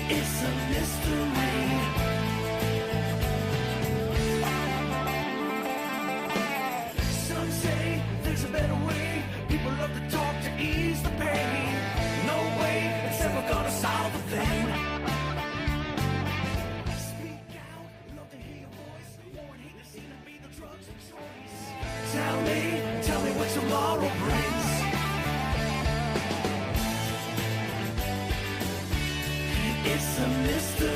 It's a mystery. Some say there's a better way. People love to talk to ease the pain. No way it's ever gonna solve a thing. Speak out, love to hear your voice. Won't hate to see them be the drugs of choice. Tell me what tomorrow brings. It's a mystery.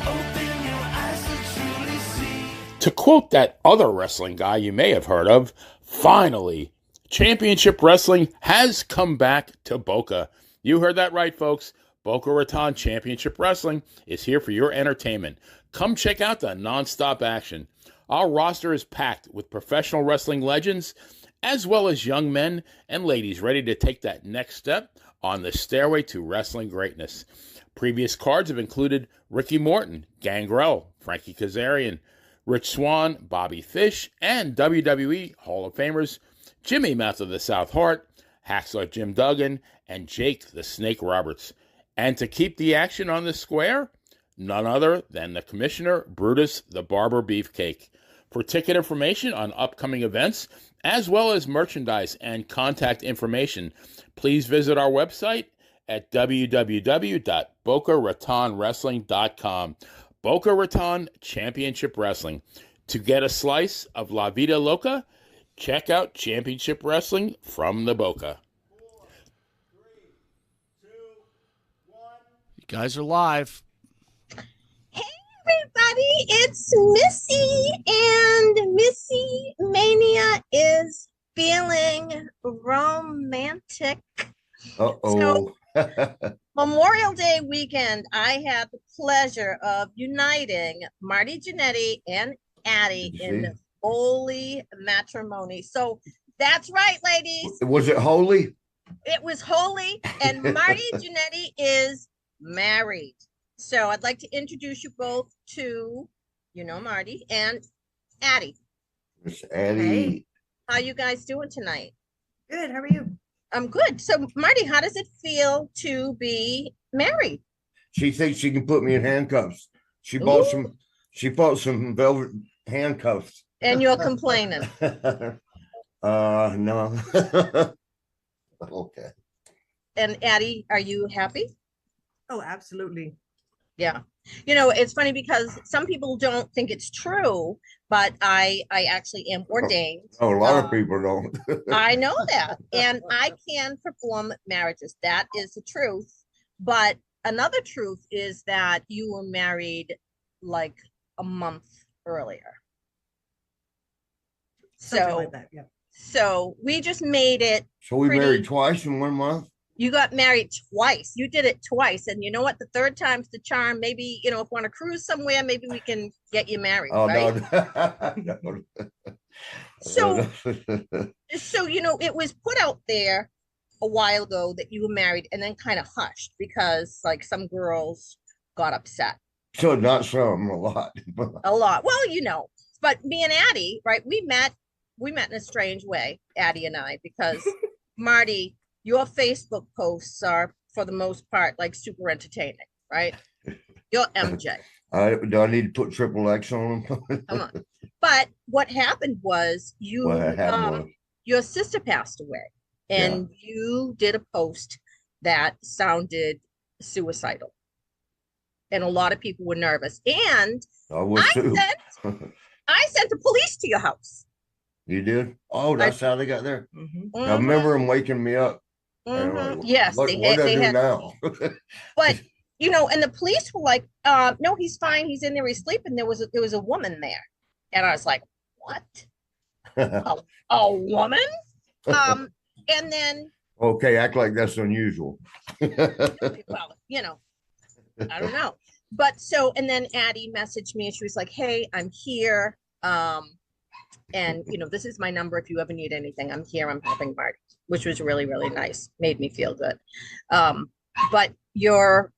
Open your eyes to truly see. To quote that other wrestling guy you may have heard of, finally, Championship Wrestling has come back to Boca. You heard that right, folks. Boca Raton Championship Wrestling is here for your entertainment. Come check out the nonstop action. Our roster is packed with professional wrestling legends, as well as young men and ladies ready to take that next step on the stairway to wrestling greatness. Previous cards have included Ricky Morton, Gangrel, Frankie Kazarian, Rich Swann, Bobby Fish, and WWE Hall of Famers Jimmy Mouth of the South Heart, Hacksaw Jim Duggan, and Jake the Snake Roberts. And to keep the action on the square, none other than the Commissioner Brutus the Barber Beefcake. For ticket information on upcoming events, as well as merchandise and contact information, please visit our website at www.bocaratonwrestling.com. Boca Raton Championship Wrestling. To get a slice of La Vida Loca, check out Championship Wrestling from the Boca. 4, 3, 2, 1. You guys are live. Hey everybody, it's Missy, and Missy Mania is feeling romantic. Uh-oh. So, Memorial Day weekend, I had the pleasure of uniting Marty Jannetty and Addie in holy matrimony. So that's right, ladies. Was it holy? It was holy, and Marty Jannetty is married. So I'd like to introduce you both to, Marty and Addie. Miss Addie. Hey. How you guys doing tonight? Good. How are you? I'm good. So Marty, how does it feel to be married? She thinks she can put me in handcuffs. She bought some velvet handcuffs. And you're complaining. No. Okay. And Addie, are you happy? Oh, absolutely. Yeah. It's funny because some people don't think it's true, but I actually am ordained. Oh, a lot of people don't. I know that. And I can perform marriages. That is the truth. But another truth is that you were married like a month earlier. Something like that, yeah. So we just made it. So we married twice in 1 month? You got married twice. You did it twice. And you know what? The third time's the charm. Maybe, if you want to cruise somewhere, maybe we can get you married. Oh, right? no. So, it was put out there a while ago that you were married and then kind of hushed because like some girls got upset. So not some, a lot. A lot. Well, but me and Addie, right? We met in a strange way, Addie and I, because Marty, your Facebook posts are, for the most part, like super entertaining, right? You're MJ. Do I need to put triple X on them? Come on. But what happened was your sister passed away, and you did a post that sounded suicidal. And a lot of people were nervous. And I sent the police to your house. You did? Oh, that's how they got there. Mm-hmm. I remember them waking me up. Mm-hmm. Yes, what they do had now? But and the police were like, no, he's fine. He's in there. He's sleeping. There was a woman there, and I was like, what? a woman? And then okay, act like that's unusual. well, I don't know. But and then Addie messaged me and she was like, hey, I'm here. And this is my number. If you ever need anything, I'm here. I'm helping Marty, which was really, really nice. Made me feel good. But your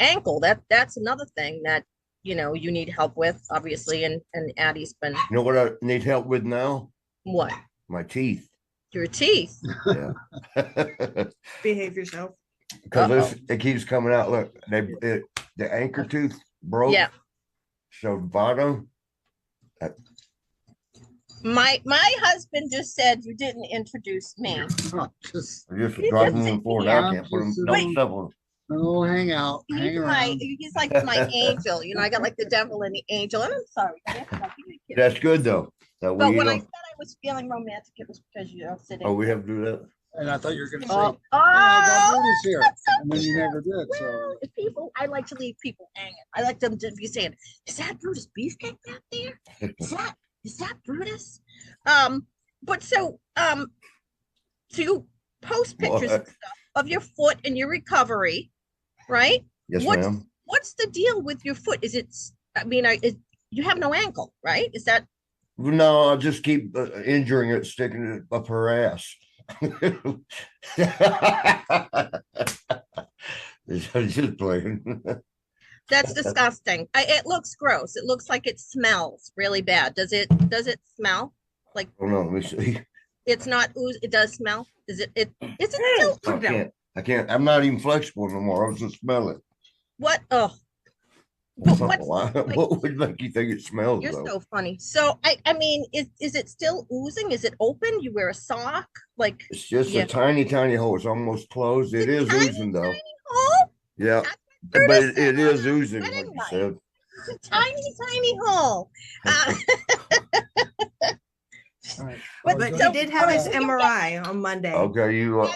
ankle, that's another thing that, you need help with, obviously. And Addie's been. You know what I need help with now? What? My teeth. Your teeth. Yeah. Behave yourself. because it keeps coming out. Look, the anchor tooth broke. Yeah. So bottom. My husband just said you didn't introduce me. Just I just drop them on the floor. Now I can't put them. Don't step on them. oh, hang out, hang around. He's like my angel. You know, I got like the devil and the angel. And I'm sorry. That's good though. That But way when you I don't. said I was feeling romantic, it was because you're sitting. Oh, we have to do that. And I thought you were going to say, Oh, I got Brutus here. that's so And then you cute. never did. So Well, if people, I like to leave people hanging. I like them to be saying, "Is that Brutus Beefcake back there? Is that Brutus?" But so you post pictures and What? stuff of your foot and your recovery, right? Yes, What's ma'am. what's the deal with your foot? Is it? I mean, you have no ankle, right? Is that? No, I'll just keep injuring it, sticking it up her ass. I'm just playing. That's disgusting. It looks gross. It looks like it smells really bad. Does it smell? Like Oh no, let me see. it's not ooze. It does smell. Is it still I can't. I'm not even flexible no more. I was just smell it. what? Oh, what's What would make you think it smells you're though? so funny. So I mean, is it still oozing? Is it open? You wear a sock? Like It's just yeah. a tiny hole. It's almost closed. It is tiny, oozing though. hole? Yeah, That's but Brutus it said is on oozing, wedding like you night. said. It's a tiny hole. all right. But But so- he did have his alright, MRI on Monday. Okay, you.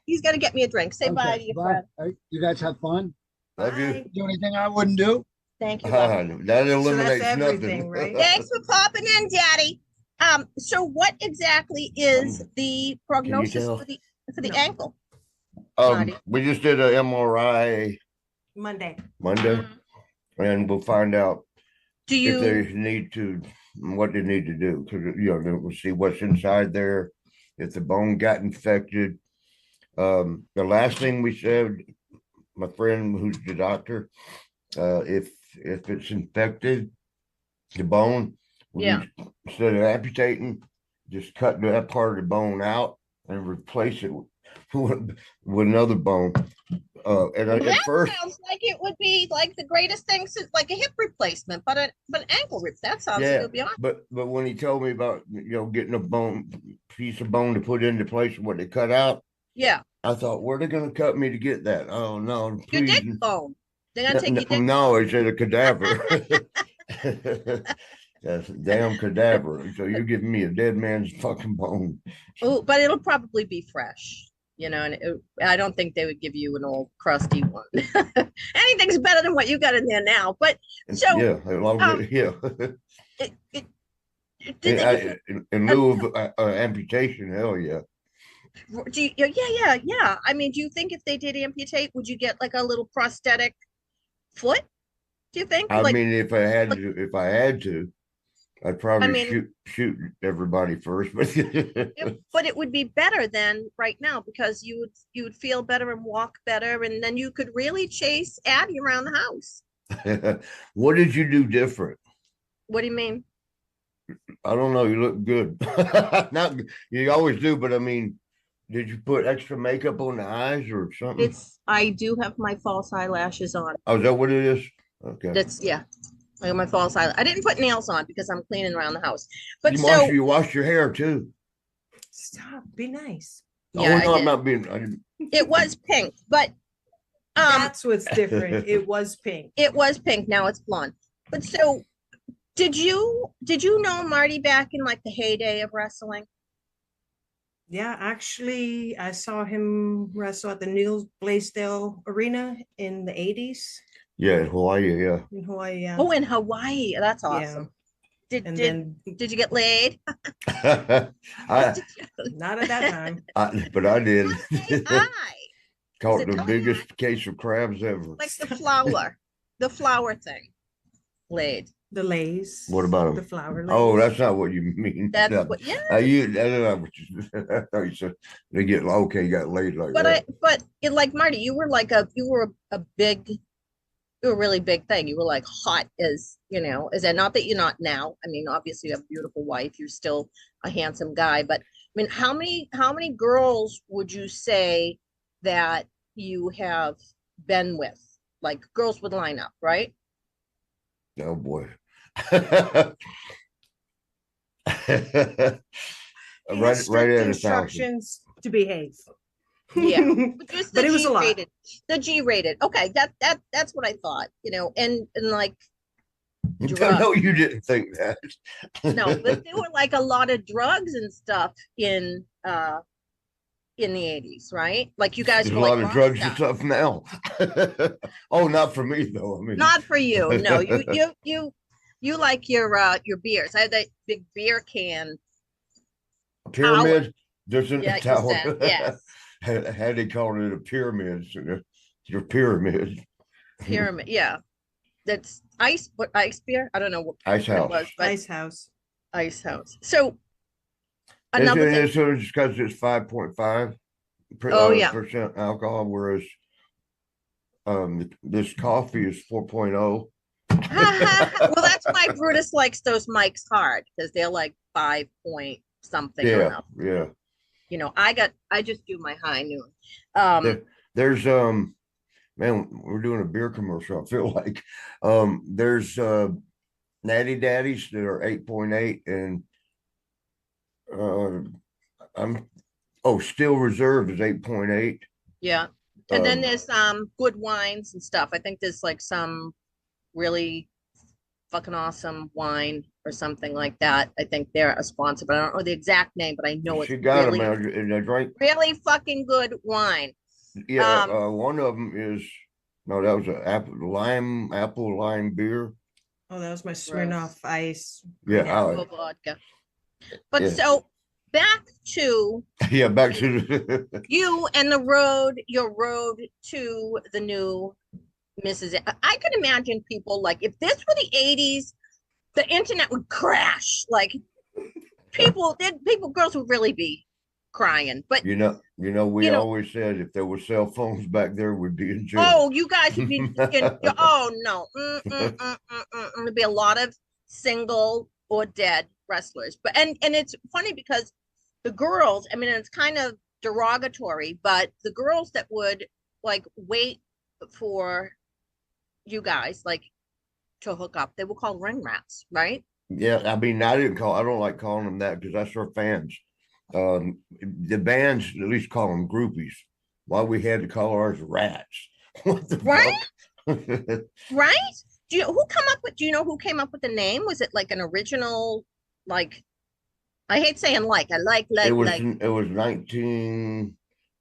He's gonna get me a drink. Say bye Okay, to your bye. friend. All right, you guys have fun. Love you. Bye. Do anything I wouldn't do. Thank you. love. That eliminates everything, nothing. right? Thanks for popping in, Daddy. So what exactly is the prognosis tell? for the No. ankle? Marty. We just did a MRI Monday. Monday, and we'll find out Do if they you need to, what they need to do, because we'll see what's inside there, if the bone got infected. The last thing we said, my friend who's the doctor, if it's infected, the bone, Yeah. instead of amputating, just cut that part of the bone out and replace it with another bone. And that at first, sounds like it would be like the greatest thing since like a hip replacement, but an ankle rip. That sounds like it yeah, would be awesome. but when he told me about getting a piece of bone to put into place of what they cut out, Yeah. I thought, where are they going to cut me to get that? Oh no, Your please. dick bone. They're gonna take your dick. No, it's a cadaver. That's a damn cadaver. So you're giving me a dead man's fucking bone. Oh, but it'll probably be fresh. You know, and I don't think they would give you an old crusty one. Anything's better than what you got in there now. But so Yeah, yeah. In lieu of amputation, hell yeah. Yeah. I mean, do you think if they did amputate, would you get like a little prosthetic foot? Do you think? I Like, mean, if I had to, I'd probably mean- shoot everybody first, but but it would be better than right now because you would feel better and walk better, and then you could really chase Addie around the house. what did you do different? What do you mean? I don't know. You look good. Not you always do, but I mean, did you put extra makeup on the eyes or something? I do have my false eyelashes on. Oh, is that what it is? Okay. I got my false eyelash. I didn't put nails on because I'm cleaning around the house. But so You wash your hair too. Stop. Be nice. yeah, Oh no, I I'm did. not being. I didn't, It was pink, but That's what's different. It was pink. it was pink. Now it's blonde. But so did you know Marty back in like the heyday of wrestling? Yeah, actually, I saw him wrestle at the Neil Blaisdell Arena in the 80s yeah, in Hawaii, yeah. in Hawaii. Yeah. Oh, in Hawaii. That's Yeah. awesome. Did And did then did you get laid? I, not at that time. but I did. Hi. Caught it the totally biggest case of crabs ever. Like the flower thing. Laid. The Lays. What about the them? flower? Oh, Lays. that's not what you mean. That's No. what yeah. That's not what you said. I thought you said they get okay, got laid like that. But like Marty, you were a really big thing. You were like hot as, is that not that you're not now? I mean, obviously you have a beautiful wife. You're still a handsome guy, but I mean, how many girls would you say that you have been with? Like girls would line up, right? Oh boy. He Right, had strict right at 1,000. instructions to behave. Yeah. Just the But it was a lot. G-rated. The G-rated. Okay, that's what I thought, and like drugs. No, you didn't think that. No, but there were like a lot of drugs and stuff in the 80s, right? Like you guys There's were a like lot of rock drugs and stars. stuff now. Oh, not for me though. I mean, Not for you. No, you like your beers. I had that big beer can. a pyramid. There's a Yeah, you tower. said, yes. Had they called it a pyramid? So your pyramid. Pyramid. Yeah. That's ice beer? I don't know what Ice it house. was, but Ice house. ice house. So It's, another thing. so it's because it's 5.5 Oh, yeah. percent alcohol, whereas this coffee is 4.0. Well, that's why Brutus likes those mics hard because they're like 5 point something. or Yeah, up. yeah. I just do my high noon. There's man, we're doing a beer commercial. I feel like there's Natty Daddies that are 8.8 and Still Reserve is 8.8. Yeah. And then Um, there's good wines and stuff. I think there's like some really fucking awesome wine or something like that. I think they're a sponsor, but I don't know the exact name, but I know it's She got really, them and I drank. really fucking good wine. Yeah, one of them is no, that was a apple lime beer. Oh, that was my Smirnoff Ice. Yeah, Full vodka. But Yeah. so back to yeah, back to the you and your road to the new Mrs. I could imagine people like if this were the 80s, the internet would crash. Like girls would really be crying. But we you know- always said if there were cell phones back there, we'd be in jail. oh, you guys would be oh no. There'd be a lot of single or dead wrestlers. But and it's funny because the girls, I mean, it's kind of derogatory, but the girls that would like wait for you guys like to hook up, they were called ring rats, right? Yeah, I mean, I don't like calling them that because that's our fans. The bands at least call them groupies. Why we had to call ours rats? What the Right? fuck? Right? Do you know who came up with the name? Was it like an original, like, I hate saying like, I like It was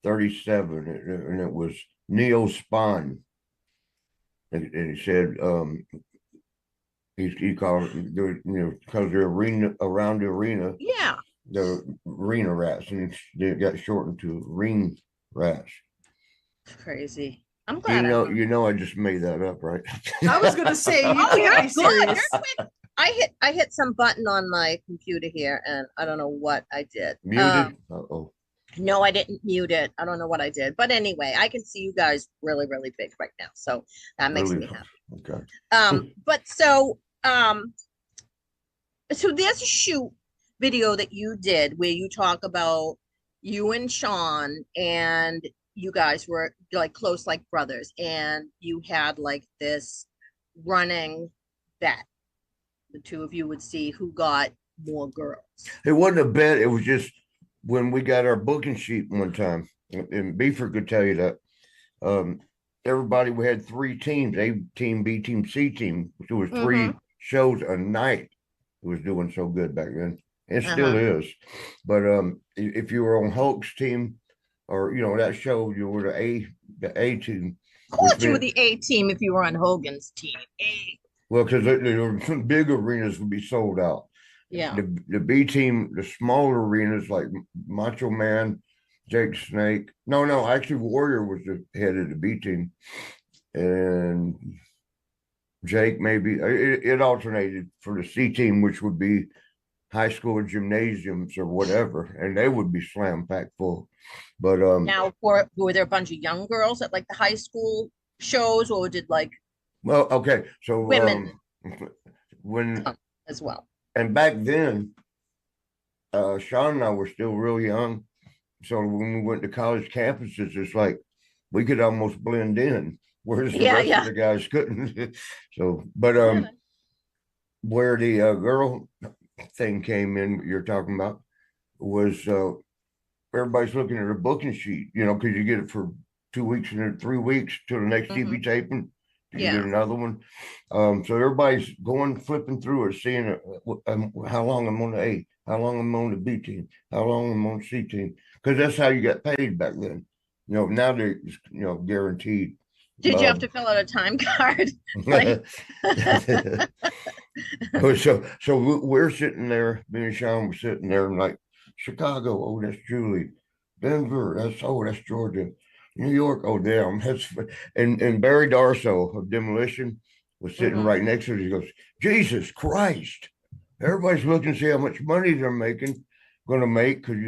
1937 and it was Neo Spawn. And he said he called it because they're around the arena, yeah. the arena rats, and it got shortened to ring rats. Crazy. I'm glad I just made that up, right? I was gonna say, you Oh, you're can't be good. serious. You're quick. I hit some button on my computer here and I don't know what I did. Muted. Uh-oh. No, I didn't mute it. I don't know what I did. But anyway, I can see you guys really, really big right now. So that makes Really me happy. Okay. But so there's a shoot video that you did where you talk about you and Sean and you guys were like close like brothers and you had like this running bet. The two of you would see who got more girls. It wasn't a bet. It was just when we got our booking sheet one time, and Beaver could tell you that. Everybody, we had 3 teams: A team, B team, C team. There was 3 shows a night. It was doing so good back then. It still is. But if you were on Hulk's team, or that show, you were the A team. Of course, you were the A team if you were on Hogan's team. Well, because the big arenas would be sold out. Yeah. The B team, the smaller arenas like Macho Man, Jake Snake. No, actually Warrior was the head of the B team. And Jake maybe. It alternated for the C team, which would be high school gymnasiums or whatever, and they would be slam packed full. But now were there a bunch of young girls at like the high school shows, or did like okay, so women when as well? And back then, Sean and I were still real young. So when we went to college campuses, it's like we could almost blend in, whereas the Yeah, rest yeah. of the guys couldn't. So, but Yeah. where the girl thing came in, you're talking about, was everybody's looking at a booking sheet, because you get it for 2 weeks and then 3 weeks till the next TV Mhm. taping. You Yeah. get another one. So everybody's flipping through it, seeing how long I'm on the A, how long I'm on the B team, how long I'm on the C team, because that's how you got paid back then. Now they're guaranteed. Did you have to fill out a time card? Like, So we're sitting there, me and Sean were sitting there and like, Chicago, oh, that's Julie. Denver, that's Georgia. New York, oh damn, and Barry Darso of Demolition was sitting Mhm. right next to us. He goes, Jesus Christ. Everybody's looking to see how much money they're gonna make, because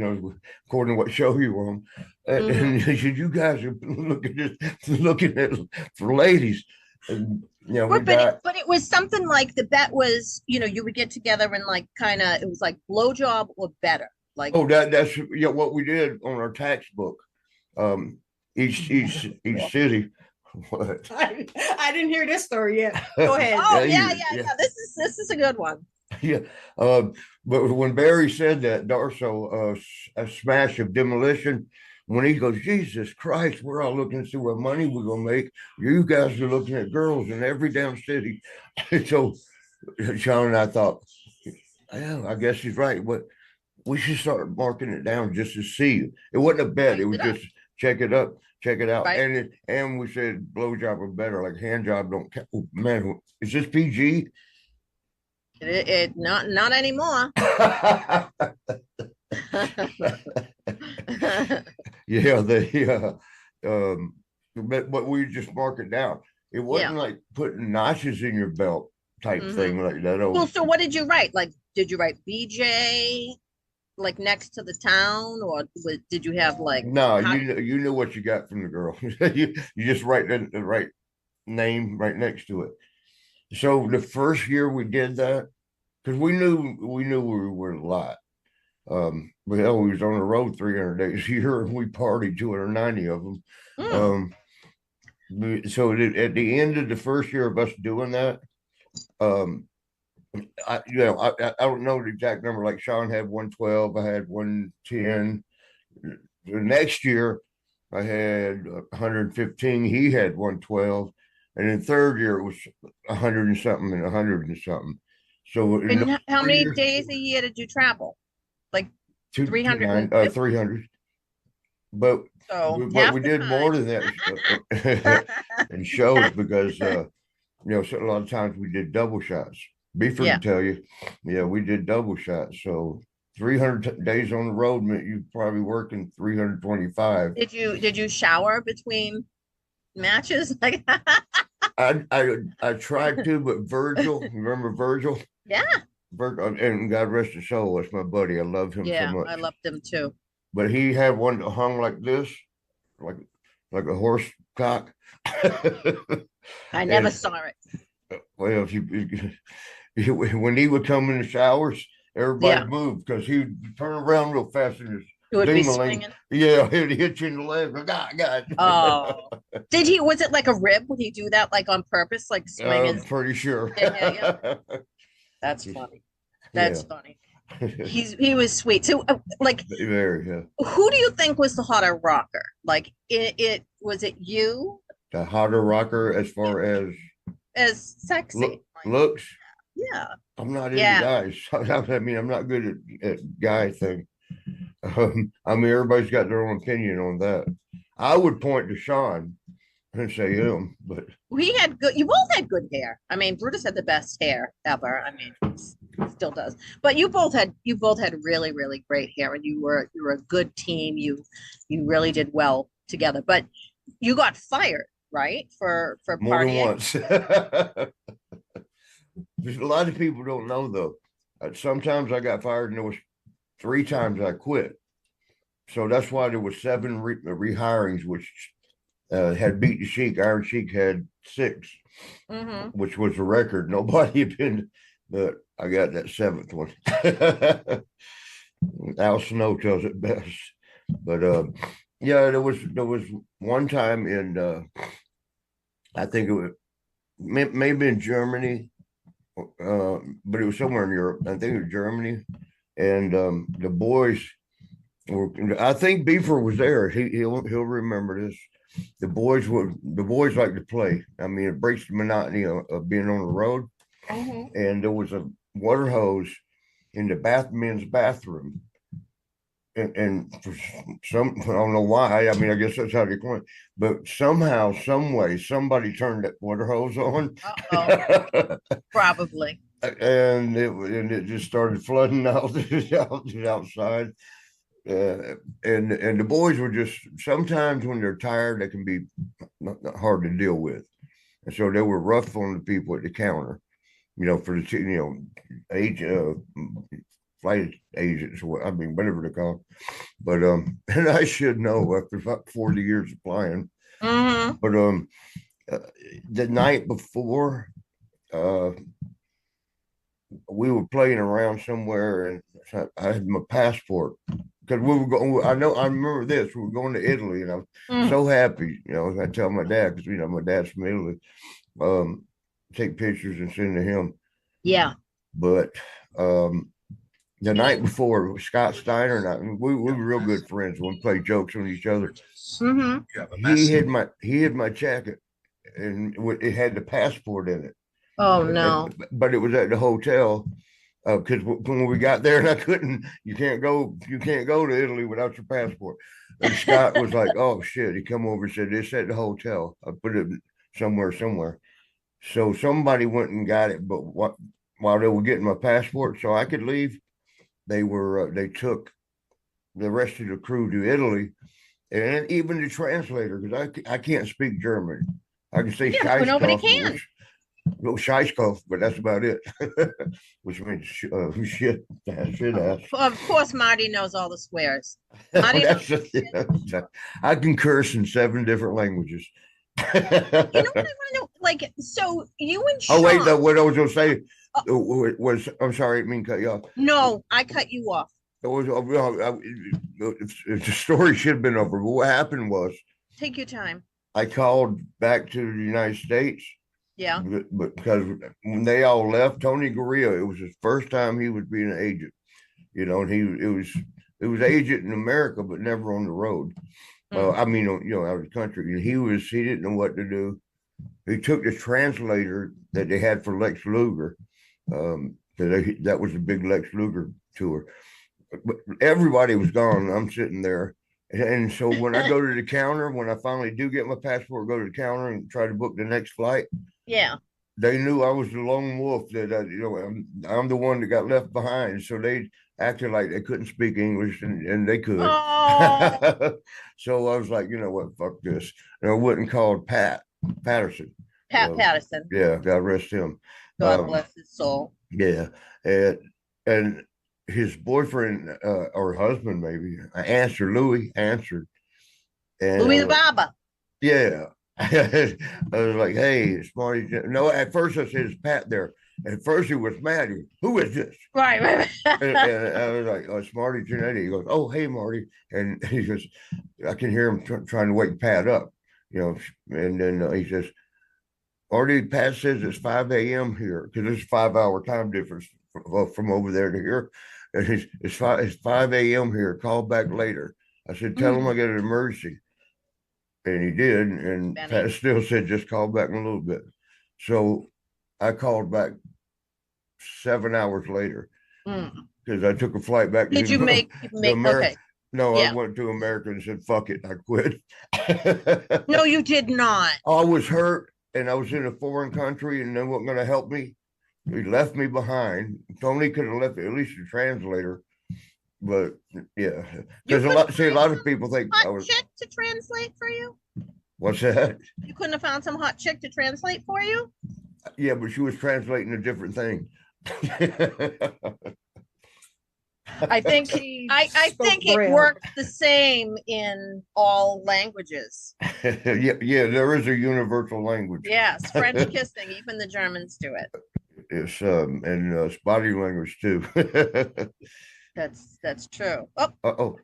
according to what show you were on. And he said, you guys are looking at for ladies. And we but got but it was something like the bet was, you would get together and like kind of it was like blowjob or better. Like, oh, that's what we did on our tax book. Each city. What? I didn't hear this story yet. Go ahead. oh Yeah, yeah. This is a good one. Yeah. But when Barry said that, Darso, a smash of Demolition, when he goes, Jesus Christ, we're all looking to see what money we're gonna make. You guys are looking at girls in every damn city. So Sean and I thought, yeah, I guess he's right. But we should start marking it down just to see. It wasn't a bet. It was just check it out. Right. And we said blowjob or better, like hand job don't count. Oh, man, is this PG? It not anymore. Yeah, but we just mark it down. It wasn't like putting notches in your belt type thing like that. Well, so what did you write? Like, did you write BJ like next to the town, or did you have like No, you knew what you got from the girl. you just write the right name right next to it. So the first year we did that, because we knew we were a lot. But hell, we was on the road 300 days a year, and we partied 290 of them. So at the end of the first year of us doing that, I don't know the exact number. Like Sean had 112, I had 110. The next year, I had 115. He had 112, and in third year it was 100 and something and 100 and something. So and how many days a year did you travel? Like 300. 300. But So we did more than that in shows, because so a lot of times we did double shots. Beaver can tell you, we did double shots. So 300 days on the road meant you probably working 325. Did you shower between matches? Like, I tried to, but Virgil, remember Virgil? yeah. Virgil, and God rest his soul, that's my buddy. I love him so much. I loved him too. But he had one that hung like this, like a horse cock. I never saw it. Well, when he would come in the showers, everybody moved, because he'd turn around real fast and just He would be swinging. Yeah, he'd hit you in the leg. Like, God. Oh, was it like a rib? Would he do that like on purpose, like swing? I'm pretty sure. Yeah. That's funny. That's funny. He was sweet. So like, very, who do you think was the hotter rocker? Like, it was it you? The hotter rocker as far as sexy looks? Yeah. I'm not into guys. I mean, I'm not good at guy thing. I mean, everybody's got their own opinion on that. I would point to Sean and say him, but you both had good hair. I mean, Brutus had the best hair ever. I mean, still does. But you both had really, really great hair, and you were a good team. You really did well together. But you got fired, right? For more partying. than once. There's a lot of people don't know though. Sometimes I got fired, and there was 3 times I quit. So that's why there was 7 rehirings, which had beat the Sheik. Iron Sheik had 6, which was a record. Nobody had been, but I got that 7th one. Al Snow tells it best. But Yeah, there was one time in I think it was maybe in Germany, but it was somewhere in Europe. I think it was Germany, and the boys were. I think Beaver was there. He'll remember this. The boys like to play. I mean, it breaks the monotony of being on the road. Mhm. And there was a water hose in the men's bathroom. And for some, I don't know why. I mean, I guess that's how they come. But somehow, some way, somebody turned that water hose on, Uh-oh, probably. and it just started flooding out, outside. And the boys were just sometimes when they're tired, they can be not hard to deal with, and so they were rough on the people at the counter. For the age flight agents, or what I mean, whatever they're called. But and I should know after about 40 years of flying. Hmm. But uh, the night before, uh, we were playing around somewhere, and I had my passport because we were going. I remember this. We were going to Italy, and I was so happy. I tell my dad because my dad's from Italy. Take pictures and send to him. Yeah. But the night before, Scott Steiner and I, we were real good friends. We played jokes on each other. Hmm. He hid my jacket, and it had the passport in it. Oh no. But it was at the hotel because when we got there, and I couldn't. You can't go to Italy without your passport. And Scott was like, "Oh shit!" He come over and said, "It's at the hotel. I put it somewhere." So somebody went and got it, but while they were getting my passport so I could leave, they took the rest of the crew to Italy, and even the translator because I can't speak German. I can say Yeah, but nobody Scheißkopf, can. Scheißkopf, but that's about it, which means shit. Of course, Marty knows all the swears. Marty knows. I can curse in 7 different languages. You know what I want to know? Like, so you and Oh wait, Sean. what I was going to say was I'm sorry, I didn't mean to cut you off. No, I cut you off. It was the story should have been over. But what happened was Take your time. I called back to the United States. Yeah. But because when they all left, Tony Gurria, it was his first time he was being an agent. And it was agent in America, but never on the road. I mean, out of the country. He didn't know what to do. He took the translator that they had for Lex Luger. That was a big Lex Luger tour. But everybody was gone. I'm sitting there. And so when I go to the counter, when I finally do get my passport, go to the counter and try to book the next flight. Yeah. They knew I was the lone wolf that I'm the one that got left behind. So they acted like they couldn't speak English and they could. Oh. So I was like, you know what, fuck this. And I went and called Pat Patterson. Patterson. Yeah, God rest him. God bless his soul. Yeah. And his boyfriend or husband maybe Louis answered. And Louis the Barber. Yeah. I was like, hey, it's Marty. No, at first I said, it's Pat there. At first he was mad. Who is this? Right. and I was like, oh, it's Marty Jannetty. He goes, oh, hey, Marty. And he goes, I can hear him trying to wake Pat up, and then he says, Marty, Pat says it's 5 a.m. here because there's a 5-hour time difference from over there to here. And it's 5 a.m. here. Call back later. I said, tell him I got an emergency. And he did. And Pat still said, just call back in a little bit. So I called back 7 hours later because I took a flight back. Did you make okay? No, yeah. I went to America and said, fuck it. I quit. No, you did not. I was hurt and I was in a foreign country and they weren't going to help me. He left me behind. Tony could have left at least a translator. But yeah, because a lot of people think I was chick to translate for you. What's that? You couldn't have found some hot chick to translate for you? Yeah, but she was translating a different thing. I think I think it works the same in all languages. yeah, there is a universal language. Yes, French kissing, even the Germans do it. It's and body language too. That's true. Oh,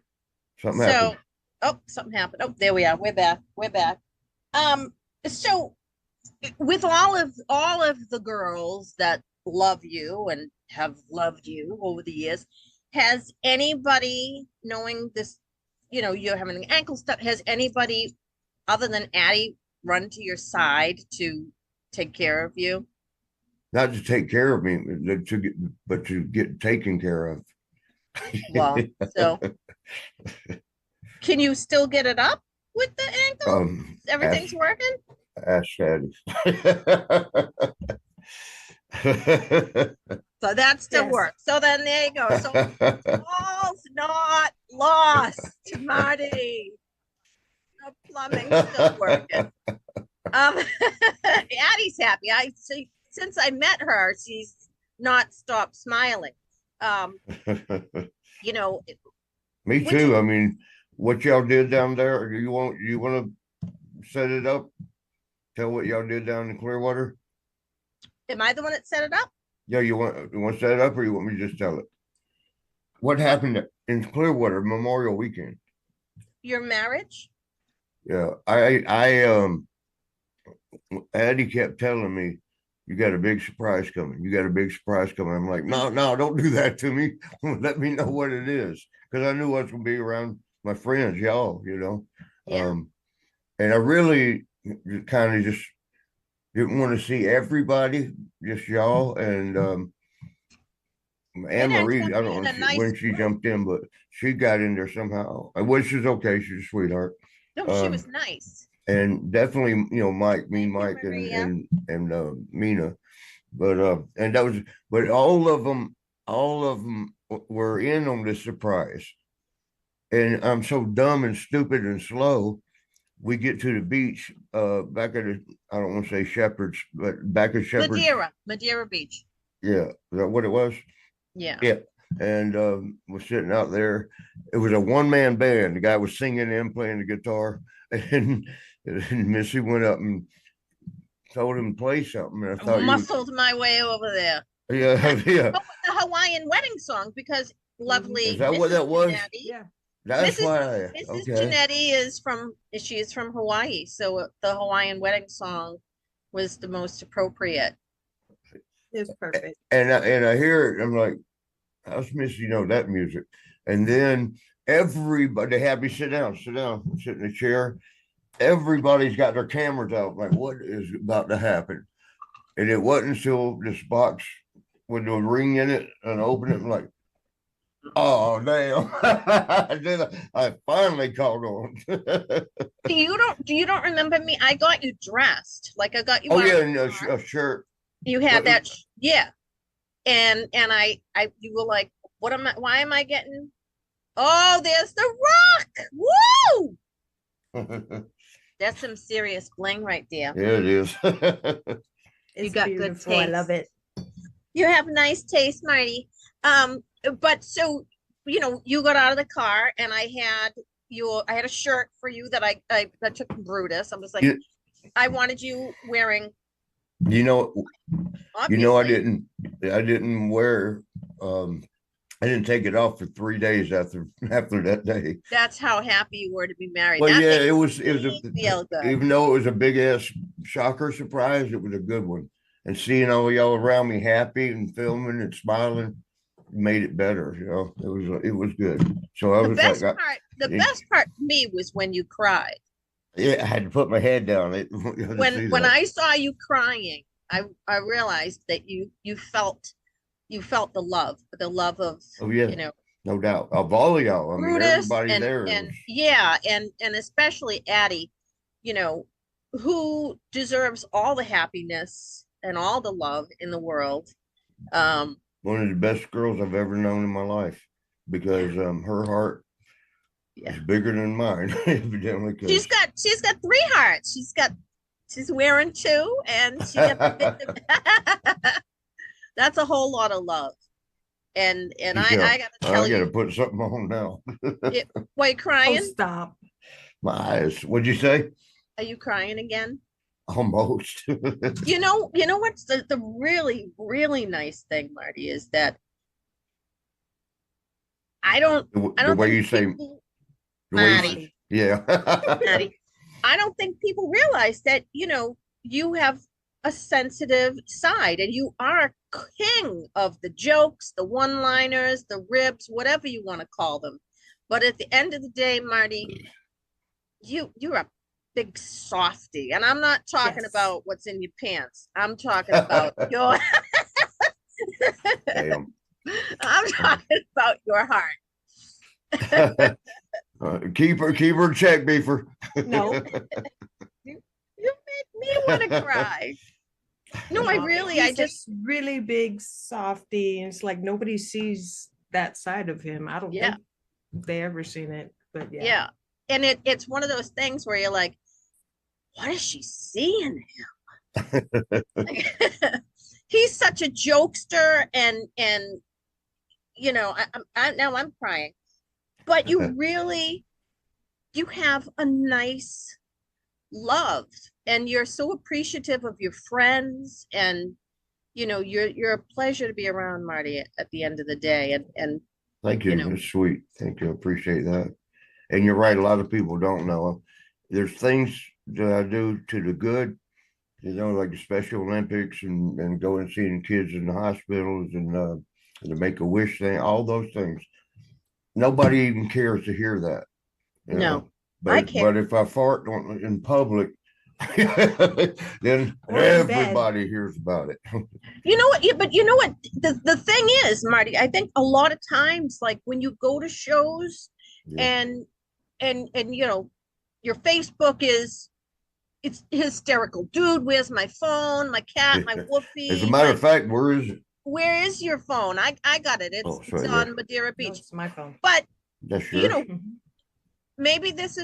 something happened. Oh, something happened. Oh, there we are. We're back. We're back. So with all of the girls that love you and have loved you over the years, has anybody, knowing this, you're having an ankle stuff, has anybody other than Addie run to your side to take care of you? Not to take care of me, but to get taken care of. Well, so can you still get it up with the ankle? Everything's working? Ask Addie. So that still Yes. works. So then there you go. So all's not lost, Marty. The plumbing's still working. Addie's happy. I see, since I met her, she's not stopped smiling. You know, Me Would too. you- I mean, what y'all did down there, you want to set it up? Tell what y'all did down in Clearwater? am I the one that set it up? Yeah, you want to set it up, or you want me to just tell it? What happened in Clearwater Memorial Weekend? Your marriage? Yeah, Addie kept telling me, you got a big surprise coming. You got a big surprise coming. I'm like, no, don't do that to me. Let me know what it is. Because I knew I was going to be around my friends, y'all, Yeah. And I really kind of just didn't want to see everybody, just y'all. And Anne ends Marie, up I don't being know a nice when she group. jumped in, but she got in there somehow. Well, she's okay. She's a sweetheart. No, she was nice. And definitely, Mike, Thank you, Mike, Maria. and Mina, but all of them were in on this surprise, and I'm so dumb and stupid and slow. We get to the beach, back at I don't want to say Shepherd's, but back at Shepherd's. Madeira Beach. Yeah, is that what it was? Yeah. Yeah. And was sitting out there. It was a one-man band. The guy was singing and playing the guitar, and Missy went up and told him to play something. And I thought Muscled my way over there. yeah, yeah. Oh, the Hawaiian wedding song, because lovely. Is that what that was? Jannetty- Yeah. That's Mrs. why. Mrs. Okay. Jannetty is from Hawaii, so the Hawaiian wedding song was the most appropriate. It's perfect. And I hear it. I'm like, how's Missy know that music? And then everybody, they had me sit down, sit in a chair. Everybody's got their cameras out. Like, what is about to happen? And it wasn't until this box with the ring in it and open it, I'm like, oh damn! I finally caught on. Do you don't remember me? I got you dressed. Like I got you. Oh out yeah, of and the a car. shirt. You had that, yeah. And I you were like, what am I? Why am I getting? Oh, there's the Rock! Woo! Yeah, That's some serious bling right there. it is. It's got good beautiful. I love it. You have nice taste, Marty. But so you got out of the car, and I had a shirt for you that I took from Brutus. I was like, I wanted you wearing. You know, Obviously. I didn't wear. I didn't take it off for 3 days after that day. That's how happy you were to be married. Well, That yeah, makes it was me feel good. even though it was a big ass shocker surprise, it was a good one. And seeing all y'all around me happy and filming and smiling made it better. It was good. So I The was best like, part, the best part for me was when you cried. yeah, I had to put my head down. When I saw you crying, I realized that you felt the love of Oh yeah, no doubt, of all of y'all. I mean, Brutus everybody and there. and especially Addie, who deserves all the happiness and all the love in the world. One of the best girls I've ever known in my life, because her heart is bigger than mine, evidently. She's got 3 hearts. She's wearing 2, and she got that's a whole lot of love. And I gotta tell I gotta you, put something on now. why you crying? Oh, stop. My eyes. What'd you say? Are you crying again? Almost. You know what's the really, really nice thing, Marty, is that I don't The way you think say, people- the way Marty. Yeah. Addie, I don't think people realize that, you have a sensitive side and you are king of the jokes, the one-liners, the ribs, whatever you want to call them. But at the end of the day, Marty, you're a big softy. And I'm not talking Yes. about what's in your pants. I'm talking about your Damn. I'm talking about your heart. Keep her in check, Beefer. No. You make me want to cry. No, I really, I He's a just, really big softy, and it's like nobody sees that side of him. I don't Yeah. think they ever seen it, but yeah. yeah. And it's one of those things where you're like, what is she seeing him? He's such a jokester and now I'm crying. But you have a nice love and you're so appreciative of your friends and you're a pleasure to be around, Marty, at the end of the day. And Thank you. That's sweet. Thank you. I appreciate that. And you're right. A lot of people don't know. There's things that I do to the good, like the Special Olympics and going and seeing kids in the hospitals and the Make-A-Wish thing, all those things. Nobody even cares to hear that. No, But care. if I fart in public, then Or in bed. everybody hears about it. You know what? Yeah, but you know what? The thing is, Marty, I think a lot of times, like when you go to shows Yeah. and your Facebook it's hysterical. Dude, where's my phone? My cat, my whoopee. As a matter of fact, where is it? Where is your phone? I got it. Oh, It's right on there. Madeira No, Beach. it's my phone. But That's you yours. know, maybe this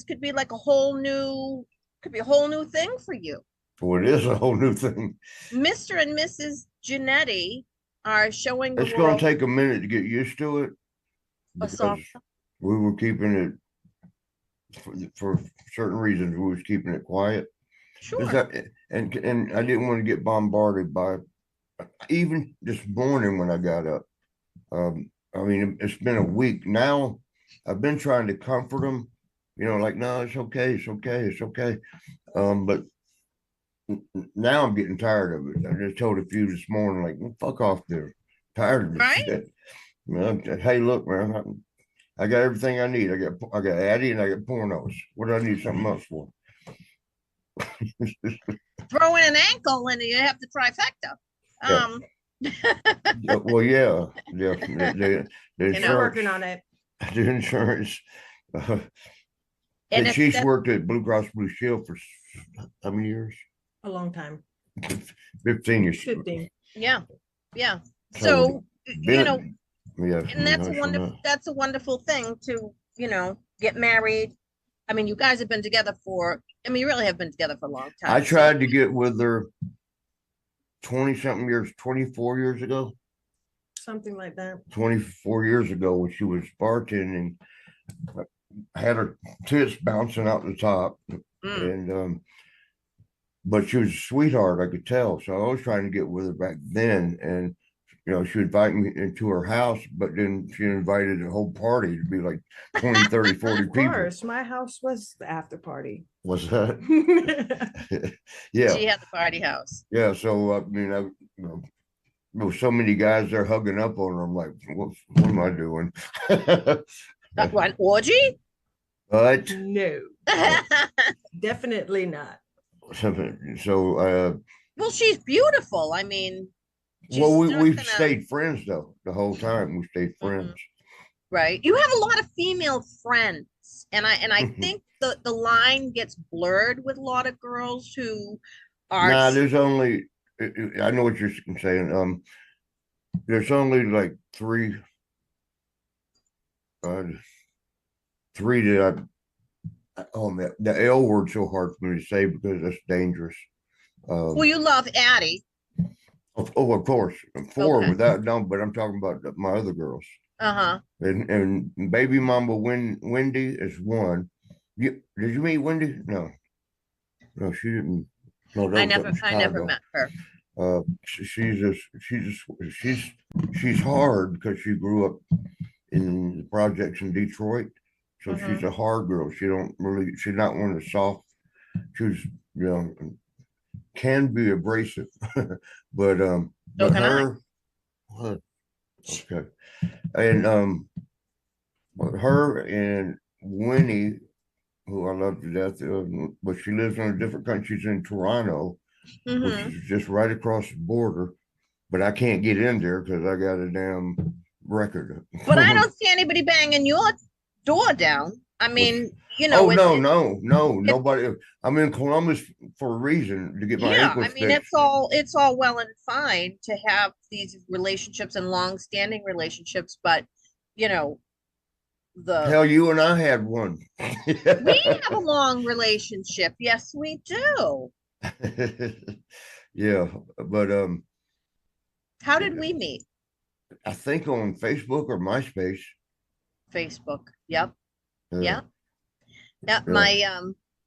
could be like a whole new thing for you. Well, it is a whole new thing. Mr. and Mrs. Jannetty are showing the It's going world to take a minute to get used to it a because soft. we were keeping it for certain reasons. We was keeping it quiet. Sure. And I didn't want to get bombarded by even this morning when I got up. I mean, it's been a week now. I've been trying to comfort them, like, no, it's okay, it's okay, it's okay. But now I'm getting tired of it. I just told a few this morning, like, well, fuck off there. Tired of this Right? shit. Hey, look, man, I got everything I need. I got Addie and I got pornos. What do I need something else for? Throw in an ankle and you have the trifecta. Well, yeah. The They're working on it. The insurance. And And she's worked at Blue Cross Blue Shield for how many years? A long time. 15 years. 15. yeah. So Yeah. and that's a wonderful thing to, get married. I mean, you guys have been together you really have been together for a long time. I tried to get with her 20-something years, 24 years ago. Something like that. 24 years ago when she was bartending. I had her tits bouncing out the top. And but she was a sweetheart, I could tell. So I was trying to get with her back then. And she would invite me into her house, but then she invited a whole party to be like 20, 30, 40 Of people. course, my house was the after party. Was that? Yeah. She had the party house. Yeah. So I mean, there were so many guys there hugging up on her. I'm like, what am I doing? What, orgy? But No, definitely not. so Well, she's beautiful. I mean, well, we not gonna- stayed friends though the whole time. We stayed friends. right. You have a lot of female friends, and I Mhm. think the line gets blurred with a lot of girls who are. Nah, there's only. I know what you're saying. There's only like three that the L word's so hard for me to say because that's dangerous. Well, you love Addie. Of course, four Okay. without no, but I'm talking about my other girls. Uh-huh. And baby mama Wendy is one. Did you meet Wendy? No, she didn't. No, I never met her. She's hard because she grew up in the projects in Detroit. So she's a hard girl. She's not one of the soft. She's, can be abrasive, but So can I. her, okay, and but her and Winnie, who I love to death, but she lives in a different country. She's in Toronto, which is just right across the border. But I can't get in there because I got a damn record. But I don't see anybody banging your door down. I mean, Oh, it's, nobody. I'm in Columbus for a reason to get my yeah, ankles I mean, fixed. it's all well and fine to have these relationships and long-standing relationships, but Hell, you and I had one. we have a long relationship. Yes, we do. Yeah, but How did we meet? I think on Facebook or MySpace. Facebook. Yep. Yeah. Yeah. Yeah. Yeah.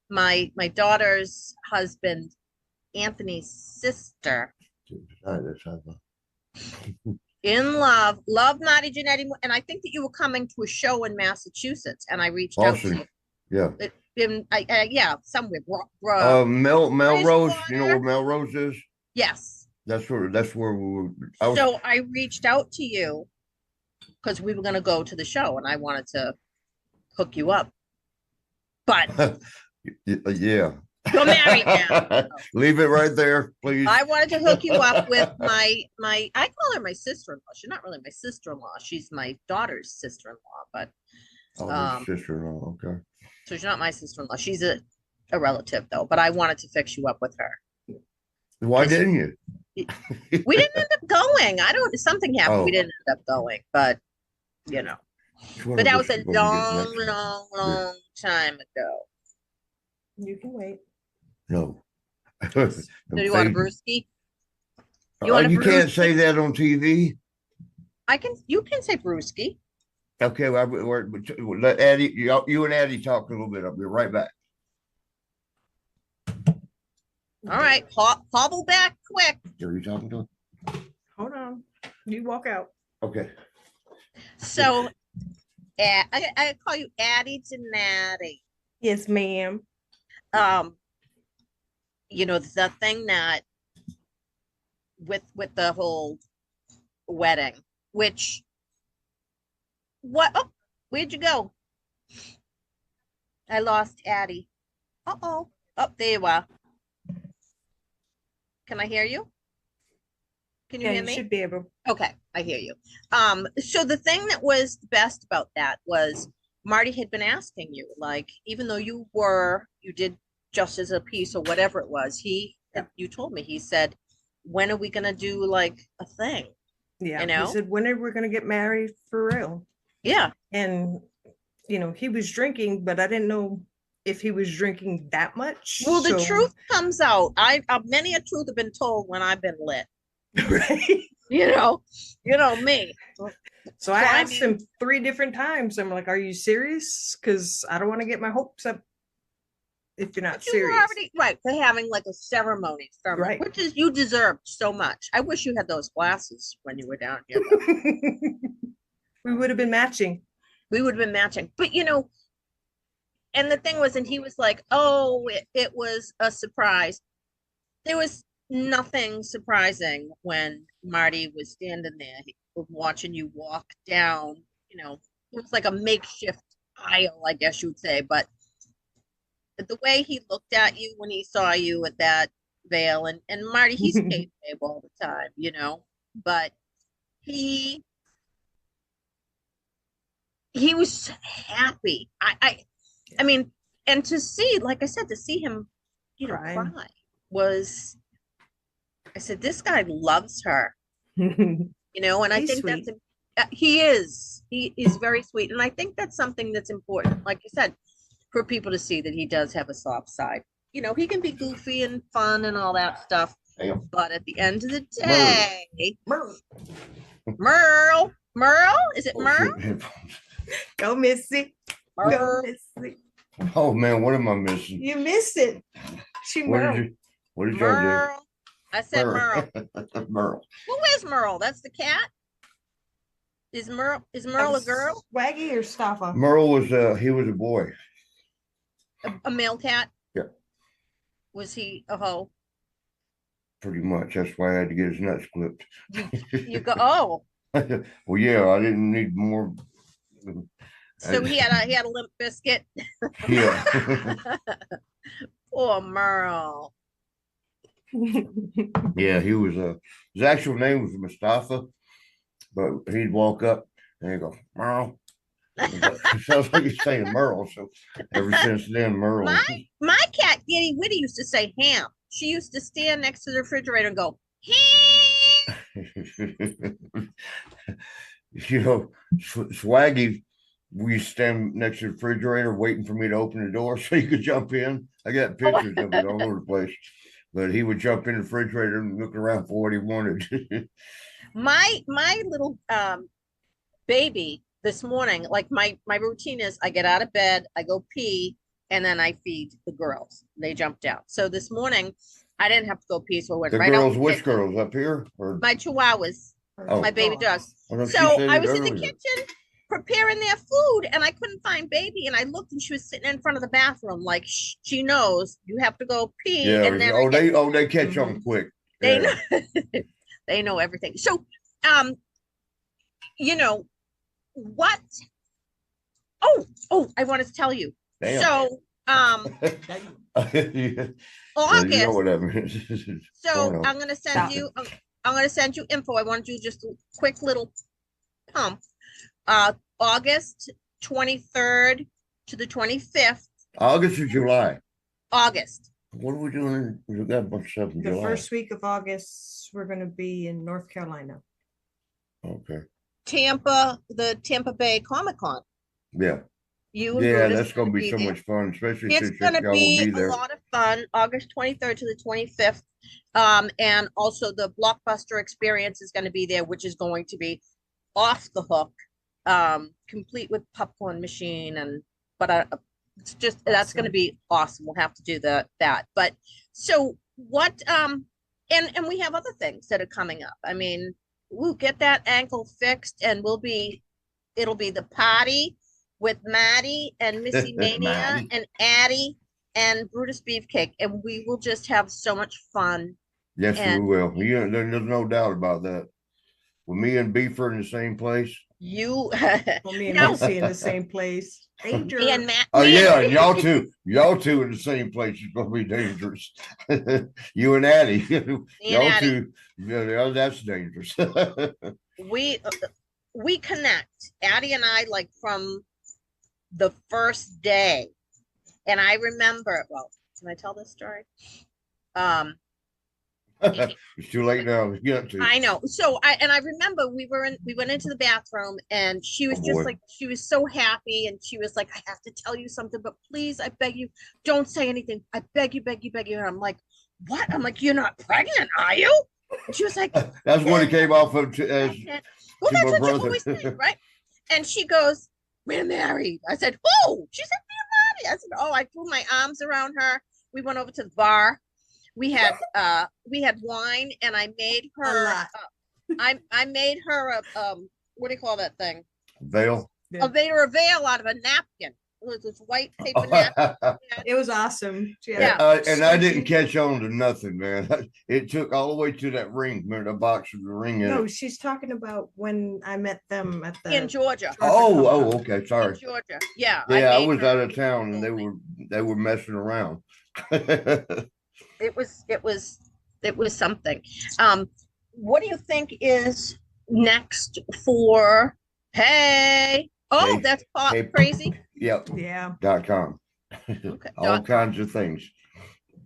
My daughter's husband, Anthony's sister, in love Addie Jannetty, and I think that you were coming to a show in Massachusetts, and I reached out to Boston. you. Yeah. Yeah, somewhere. Melrose. You know where Melrose is? Yes. That's where we were. So I reached out to you because we were going to go to the show, and I wanted to hook you up. But yeah. you're married now. Leave it right there, please. I wanted to hook you up with my I call her my sister-in-law. She's not really my sister-in-law. She's my daughter's sister-in-law, but sister-in-law, okay. so she's not my sister-in-law. She's a relative though, but I wanted to fix you up with her. Why didn't you? We didn't end up going. Something happened. Oh. We didn't end up going, but but that was a long time ago. You can wait. No. Do you want a brewski? You can't say that on TV. You can say brewski. Okay, let Addie, you and Addie talk a little bit. I'll be right back. All right, hobble back quick. Are you talking to him? Hold on. You walk out. Okay. So, I call you Addie Jannetty. Yes, ma'am. The thing that with the whole wedding, where'd you go? I lost Addie. Oh, there you are. Can I hear you? Can you hear me? You should be able. Okay, I hear you. So the thing that was best about that was Marty had been asking you, like, even though you did just as a piece or whatever it was, you told me, he said, when are we gonna do like a thing? Yeah. He said, when are we gonna get married for real? Yeah. And he was drinking, but I didn't know if he was drinking that much. Well, the truth comes out. Many a truth have been told when I've been lit. Right. You know me. So I asked him 3 different times. I'm like, are you serious? Because I don't want to get my hopes up if you're not serious. Already, right, for having like a ceremony, right. Which is, you deserve so much. I wish you had those glasses when you were down here. We would have been matching. But and the thing was, and he was like, oh, it was a surprise. There was nothing surprising when Marty was standing there watching you walk down. It was like a makeshift aisle, I guess you would say, but the way he looked at you when he saw you at that veil, and Marty, he's paid all the time, but he was happy. I mean, and to see, like I said, to see him, cry was, I said, this guy loves her, and I think sweet. He is very sweet. And I think that's something that's important. Like you said, for people to see that he does have a soft side. He can be goofy and fun and all that stuff. Damn. But at the end of the day, Merle, is it Merle? Go Missy. Go Missy. Oh man, what am I missing? You missed it. What did y'all do? I said Merle. Merle. Who is Merle? That's the cat? Is Merle a girl? Swaggy or Staffa? Merle was he was a boy. A male cat? Yeah. Was he a hoe? Pretty much. That's why I had to get his nuts clipped. You go. Oh, Well, yeah, I didn't need more. so he had a limp biscuit. Yeah. Poor Merle. Yeah, he was his actual name was Mustafa, but he'd walk up and he'd go, Merle. It sounds like he's saying Merle. So ever since then, Merle. My cat Giddy Witty used to say ham. She used to stand next to the refrigerator and go ham. You know, Swaggy, we used to stand next to the refrigerator waiting for me to open the door so he could jump in. I got pictures of it all over the place. But he would jump in the refrigerator and look around for what he wanted. My little baby this morning, like my routine is I get out of bed, I go pee, and then I feed the girls. They jump down. So this morning I didn't have to go pee, so I went The right out. girls, which girls up here? Or My chihuahuas, Oh. my baby dogs. I know she So said I it was in the earlier. kitchen preparing their food and I couldn't find baby, and I looked and she was sitting in front of the bathroom like she knows you have to go pee. Yeah. And then I get- They catch on quick. they Yeah. know they know everything. So you know what? Oh, I wanted to tell you. Damn. So Yeah, August. you know what that means. So Porno. I'm gonna send you info. I want to do just a quick little pump. August 23rd to the 25th. August or July? August. What are we doing? We got a bunch of stuff in The July. first week of August, we're going to be in North Carolina. Okay. The Tampa Bay Comic Con. Yeah. You and Yeah, Brutus that's gonna be so there. much fun, especially It's since gonna y'all will be be a there. lot of fun, August 23rd to the 25th. And also the Blockbuster experience is gonna be there, which is going to be off the hook, complete with popcorn machine it's just, that's gonna be awesome. We'll have to do that. But so what, and we have other things that are coming up. I mean, we'll get that ankle fixed and it'll be the party with Maddie and Missy Mania Maddie. and Addie and Brutus Beefcake, and we will just have so much fun. Yes, and- we will. There's no doubt about that. With me and Beef are in the same place. You Well, me and No. Missy in the same place. Danger. and Matt. Oh me and- yeah, y'all two in the same place is gonna be dangerous. You and Addie, y'all Addie. two, yeah, that's dangerous. we connect, Addie and I, like from the first day. And I remember, well, can I tell this story? It's too late now. Get to. I know. So I remember we went into the bathroom and she was Oh, just boy. like, she was so happy and she was like, I have to tell you something, but please, I beg you, don't say anything. I beg you, beg you, beg you. And I'm like, what? I'm like, you're not pregnant, are you? And she was like, That's what it came off of. As well, to that's my what you brother. always say, right? And she goes, we're married. I said, who? She said, we're married. I said, oh, I threw my arms around her. We went over to the bar. We had wine and I made A her lot. I made her a what do you call that thing? Veil. A veil out of a napkin. It was this white paper napkin. It was awesome. She had Yeah. And I didn't spicy- catch on to nothing, man. It took all the way to that ring, man, the box with the ring in No, it. she's talking about when I met them at the In Georgia. Oh, okay, In sorry. Georgia. Yeah. Yeah, I made was her out a of town and veil. they were messing around. It was something. What do you think is next for Hey? Oh, Hey- that's pop hey- crazy. Yep. Yeah. .com. Okay. All kinds of things.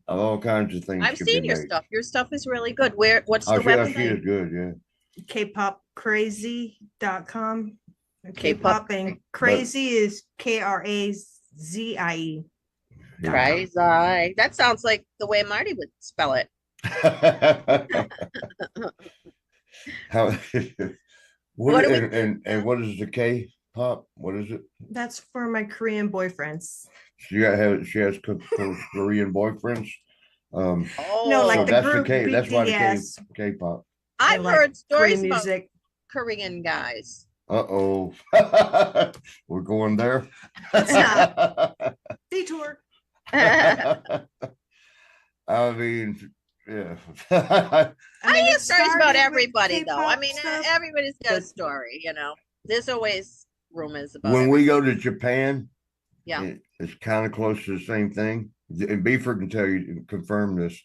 All kinds of things. I've can seen be your made. stuff. Your stuff is really good. What's Oh, the she is website? good, yeah. Kpopcrazy.com. K-pop. K-pop and crazy is KRAZIE. Crazy. That sounds like the way Marty would spell it. How, What what do we- and what is the K pop? What is it? That's for my Korean boyfriends. She has Korean boyfriends. Oh, No, like So the that's the group K. That's why the BTS. K pop. I've I like heard stories Korean about music. Korean guys. Uh-oh. We're going there. Let's not. Detour. I mean, yeah. I mean, hear it stories started about with everybody, though. I K-pop mean, stuff, everybody's got a but- story, you know. There's always rumors about When it. we go to Japan, Yeah. it's kind of close to the same thing. And Beaver can tell you, confirm this.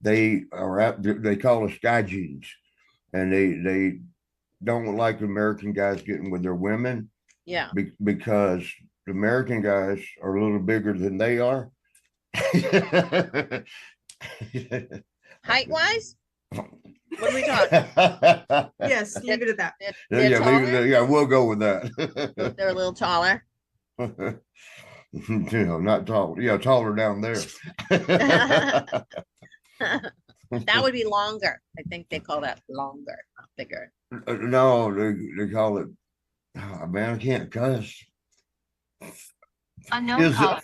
They call us gaijins, and they don't like American guys getting with their women Yeah. because the American guys are a little bigger than they are. Height wise? What are we talking? Yes, leave it at that. They're yeah, taller? yeah, we'll go with that. They're a little taller. Not tall. Yeah, taller down there. That would be longer. I think they call that longer, not bigger. No, they call it. Oh, man, I can't cuss. Unknown caller.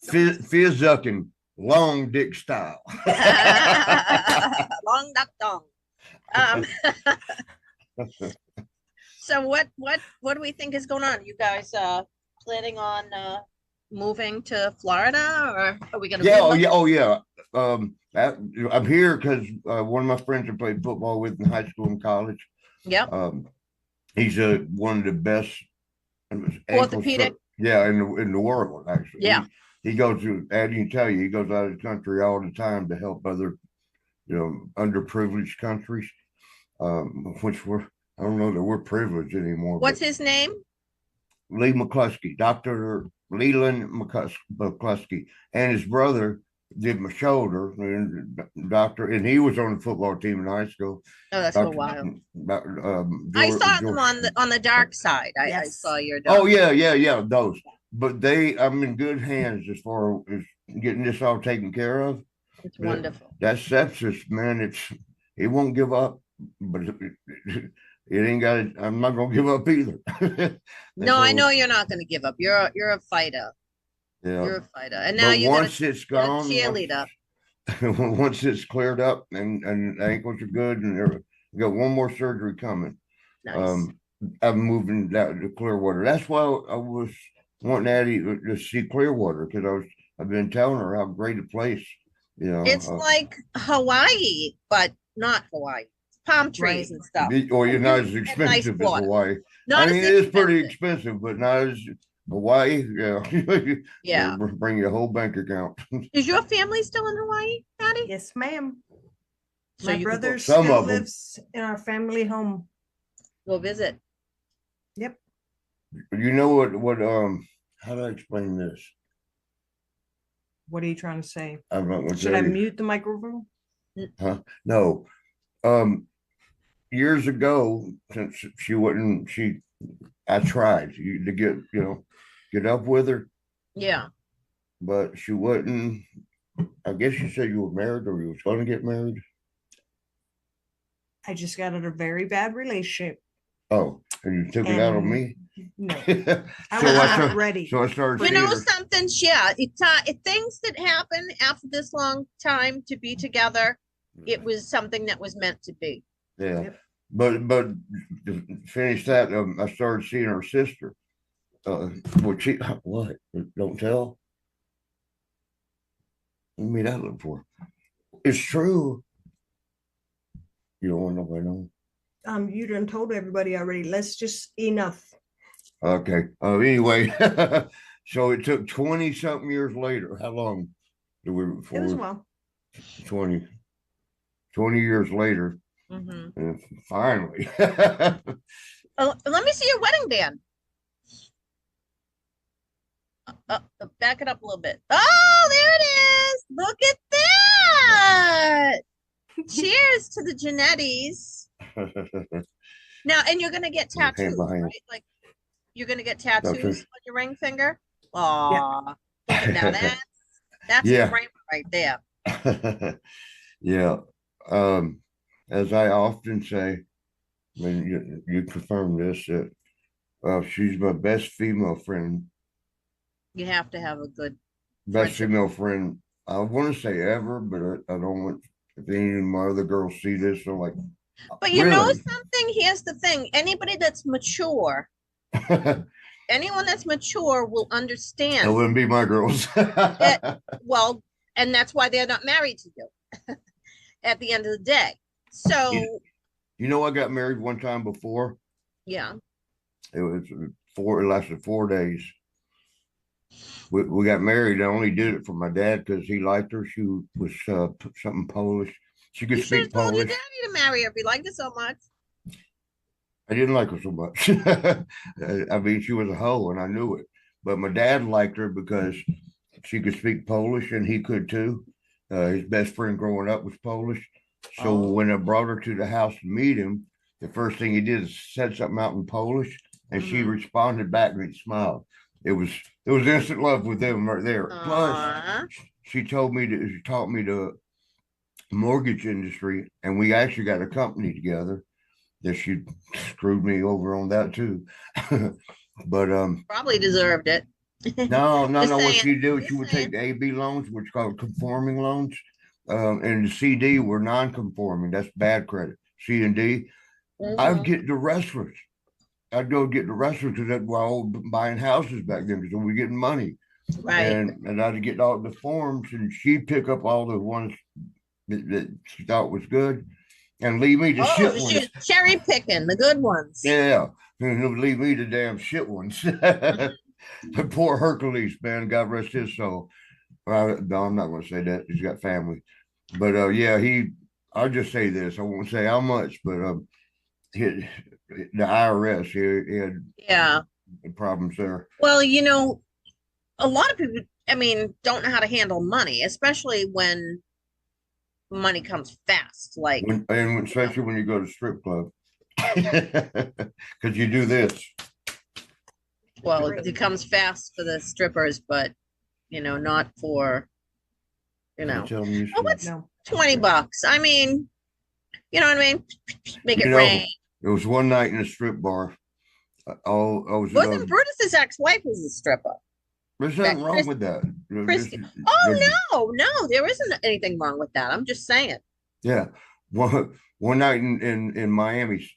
Fizzucking long dick style. Long duck dong. So what do we think is going on? You guys planning on moving to Florida, or are we gonna Oh yeah. I'm here because one of my friends I played football with in high school and college. Yep. He's one of the best Orthopedic. In the world, actually. Yeah. He goes to, Addie can tell you, he goes out of the country all the time to help other, underprivileged countries, which I don't know that we're privileged anymore. What's his name? Lee McCluskey, Dr. Leland McCluskey, and his brother did my shoulder, and he was on the football team in high school. Oh, that's a while. I saw them on the dark side. I saw your dog. Oh yeah, those. But I'm in good hands as far as getting this all taken care of. It's wonderful. That sepsis, man, it won't give up, but it ain't got it. I'm not gonna give up either. No, I know you're not gonna give up. You're a fighter. Yeah. You're a fighter. And now once it's gone, cheerleader. Once it's cleared up and the ankles are good and we got one more surgery coming. Nice. I'm moving down to Clearwater. That's why I was wanting Addie to see Clearwater, because I've been telling her how great a place. It's like Hawaii, but not Hawaii. Palm trees and stuff. Or you're not as expensive as Hawaii. Not I mean, it is pretty expensive, but not as Hawaii. Yeah. Yeah. Bring your whole bank account. Is your family still in Hawaii, Addie? Yes, ma'am. So My brother Some still of them. lives in our family home. Go visit. Yep. You know what how do I explain this? What are you trying to say? I'm not gonna Should tell I you. mute the microphone? Huh? No. Years ago, since she wouldn't, I tried to get up with her, Yeah. but she wouldn't. I guess you said you were married or you was going to get married. I just got in a very bad relationship. Oh, and you took it out on me? No, So I was not ready. So I started You seeing know her. something? Yeah. It things that happen after this long time to be together, it was something that was meant to be. Yeah. Yep. But to finish that, I started seeing her sister. What? Don't tell. What made that look for? It's true. You don't want nobody to know. You done told everybody already. Let's just enough. Okay. Anyway, so it took 20 something years later. How long did we? It was a while. 20 years later, and finally. Oh, let me see your wedding band. Back it up a little bit. Oh, there it is. Look at that. Cheers to the Jannettys. Now, and you're gonna get tattoos, behind. right? Like you're gonna get tattoos Okay. on your ring finger. Aw. Now that's Yeah. a frame right there. Yeah. As I often say, when you confirm this, that she's my best female friend. You have to have a good Best friendship. female friend. I want to say ever, but I don't want if any of my other girls see this, they're like, But you know Really? something? Here's the thing. Anybody that's mature, anyone that's mature will That understand wouldn't be my girls. that, well, and that's why they're not married to you at the end of the day. So, You know, I got married one time before. yeah. It was it lasted 4 days. We got married. I only did it for my dad because he liked her. She was something Polish. She could You should have speak told your Polish. daddy to marry her if you liked her so much. I didn't like her so much. I mean, she was a hoe, and I knew it. But my dad liked her because she could speak Polish, and he could too. His best friend growing up was Polish. So Oh. when I brought her to the house to meet him, the first thing he did is said something out in Polish, and she Mhm. responded back and smiled. It was instant love with them right there. Plus, Aw. she taught me the mortgage industry, and we actually got a company together that she screwed me over on that too. But Probably deserved it. no, Just what saying. she do, Just she would saying. take the AB loans, which is called conforming loans, and the CD were non-conforming. That's bad credit. C and D. I'd Mhm. get the wrestlers. I'd go get the wrestlers because that's why I was buying houses back then because we were getting money, Right. and I'd get all the forms, and she'd pick up all the ones that she thought was good, and leave me the Oh, shit ones. she's cherry picking the good ones. Yeah, and he'll leave me the damn shit ones. Poor Hercules, man, God rest his soul. Well, no, I'm not going to say that. He's got family, but yeah, he. I'll just say this. I won't say how much, but the IRS he had Yeah. problems there. Well, a lot of people, I mean, don't know how to handle money, especially when money comes fast. Like, Especially when you go to strip club, because you do this. well, it comes fast for the strippers, but not for, I tell them you oh, what's No. $20? I mean, you know what I mean? Make it You know, rain. it was one night in a strip bar. I was. Wasn't Brutus's ex-wife was a stripper? There's nothing wrong with that. Christy. Oh, no, there isn't anything wrong with that. I'm just saying. Yeah, one night in Miami,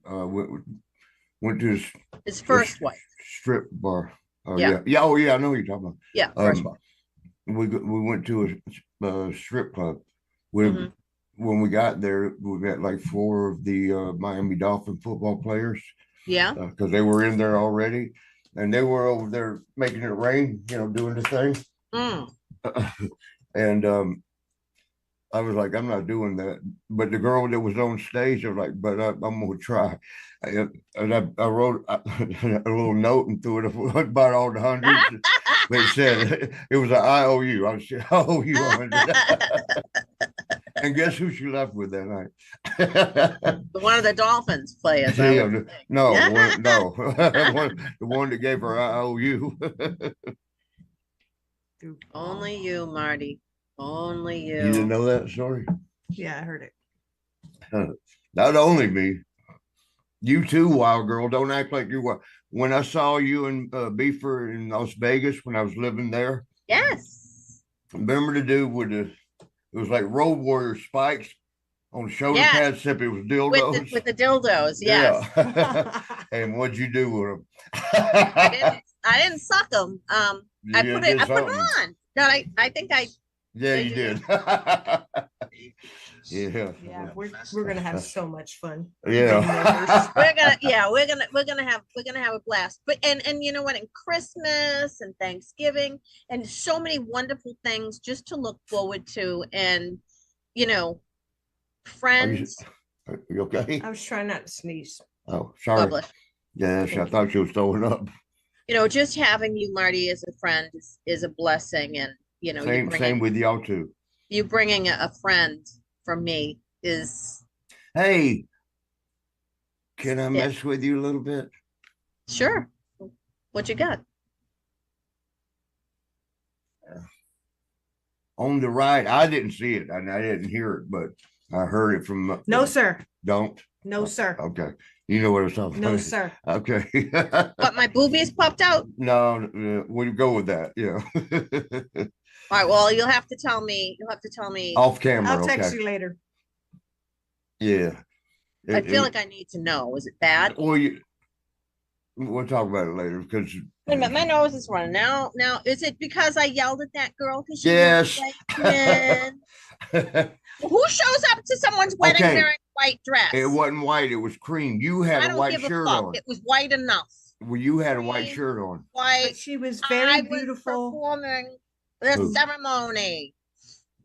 went to His first wife. strip bar. Oh Yeah. yeah, yeah. Oh yeah, I know what you're talking about. Yeah, first wife. We went to a strip club. When Mhm. when we got there, we met like four of the Miami Dolphin football players Yeah. because they were in there already, and they were over there making it rain, doing the thing. Mm. And I was like, I'm not doing that. But the girl that was on stage, I was like, but I'm gonna try. And I wrote a little note and threw it about all the hundreds. They said it was an IOU. I said, I owe you 100. And guess who she left with that night? One of the Dolphins players. Yeah, no, Yeah. the one that gave her IOU. Only you, Marty. Only you. You didn't know that story? Yeah, I heard it. Not only me, you too, wild girl. Don't act like you were. When I saw you and Beefer in Las Vegas when I was living there, Yes. remember the dude with it was like Road Warrior spikes on the shoulder Yes. pads, except it was dildos. With the dildos, yes. Yeah. And what'd you do with them? I didn't suck them. I put it on. No, I think I. Yeah, you did. Yeah. Yeah, we're gonna have so much fun. Yeah. we're gonna have a blast. But and you know what? And Christmas and Thanksgiving and so many wonderful things just to look forward to, and friends. Are you okay? I was trying not to sneeze. Oh, sorry. Publish. Yes, I thought she was throwing up. Just having you, Marty, as a friend is a blessing, and Same with y'all too. you bringing a friend from me is Hey, can I mess with you a little bit? sure. What you got? On the right, I didn't see it and I didn't hear it, but I heard it from. No, sir. Don't. No, sir. Okay, you know what I'm talking about. No, sir. Okay. What, my boobies popped out? No, we'll go with that. Yeah. All right. Well, you'll have to tell me. Off camera. I'll text Okay. you later. Yeah. I feel like I need to know. Is it bad? Well, we'll talk about it later because. Wait a minute, my nose is running now. Now, is it because I yelled at that girl because she Yes. was like, man? Who shows up to someone's wedding Okay. wearing a white dress? It wasn't white. It was cream. You I had a don't white give a shirt fuck. on. It was white enough. Well, you had a white Cream, shirt on. White. But she was I very was beautiful. performing the Who? ceremony.